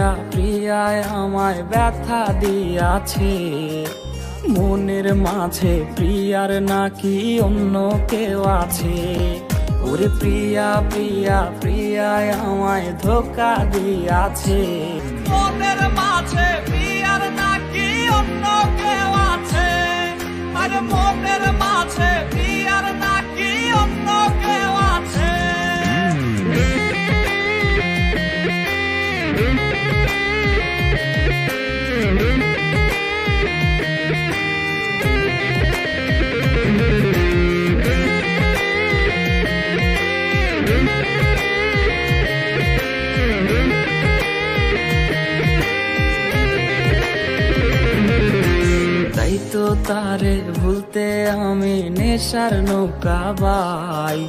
প্রিয়া প্রিয়ায় আমায় ব্যথা দিয়াছে, মনের মাঝে প্রিয়ার নাকি অন্য কেউ আছে। ওরে প্রিয়া প্রিয়া প্রিয়ায় আমায় ধোকা দিয়াছে, মনের মাঝে প্রিয়ার নাকি অন্য কেউ আছে। আরে মনের মাঝে প্রিয়ার নাকি অন্য কেউ আছে। তাই তো তারে ভুলতে আমি নেশার নৌকা বাই,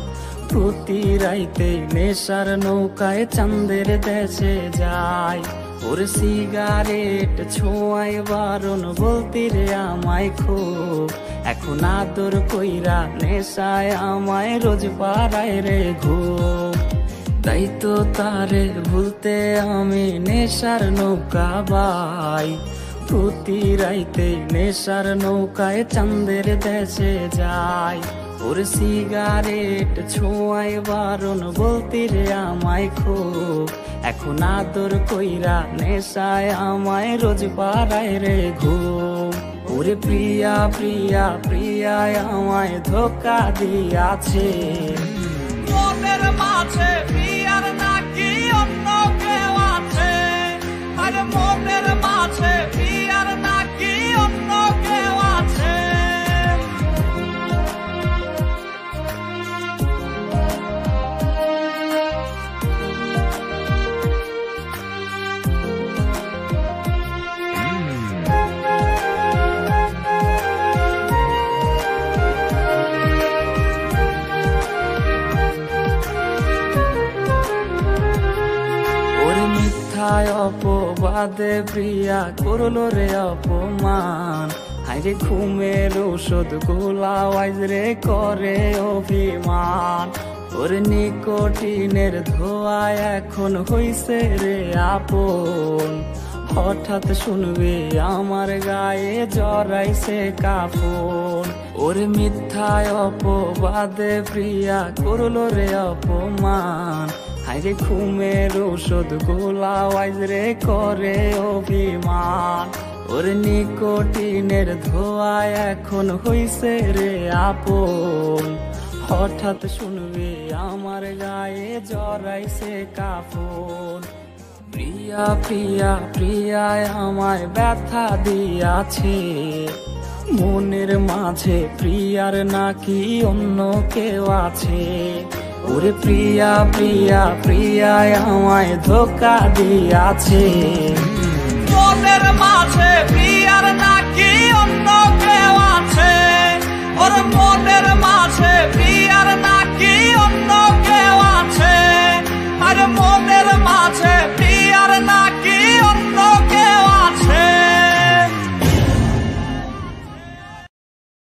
প্রতি রাইতে নেশার নৌকায় চাঁদের দেশে যাই। ওর সিগারেট ছোঁয়ায় বারণ বলতি রে আমায় খুব, এখন আদর কইরা নেশায় আমায় রোজ পাড়ায় রে ঘুম। তাই তো তারে ভুলতে আমি নেশার নৌকা বাই, প্রতি রাইতে নেশার নৌকায় চাঁদের দেশে যাই। ওর সিগারেট ছোঁয়ায় বারণ বলতি রে আমায় খুব, এখন আদর কইরা নেশায় আমায় রোজ পাড়ায় রে ঘুম। ওরে প্রিয়া প্রিয়া প্রিয়ায় আমায় ধোকা দিয়াছে, মনের মাঝে প্রিয়ার নাকি অন্য কেউ আছে। আরে মনের মাঝে প্রিয়ার নাকি অন্য কেউ আছে। মিথ্যায় অপবাদে প্রিয়া করলো রে অপমান, হাইরে ঘুমের ওষুধ গোলাওয়াইজ রে করে অভিমান। ওর নিকোটিনের ধোঁয়ায় এখন হইছে রে আপন, হঠাৎ শুনবে আমার গায়ে জড়াইছে কাফন। ওর মিথ্যায় অপবাদে প্রিয়া করলো রে অপমান, হাইরে ঘুমের ওষুধ গোলাওয়াইজ রে করে অভিমান। ওর নিকোটিনের ধোঁয়ায় এখন হইছে রে আপন, হঠাৎ শুনবে আমার গায়ে জড়াইছে কাফন। প্রিয়া প্রিয়া প্রিয়ায় আমায় ব্যথা দিয়াছে, মনের মাঝে প্রিয়ার নাকি অন্য কেউ আছে। ওরে প্রিয়া প্রিয়া প্রিয়ায় আমায় ধোকা দিয়াছে, মনের মাঝে প্রিয়ার নাকি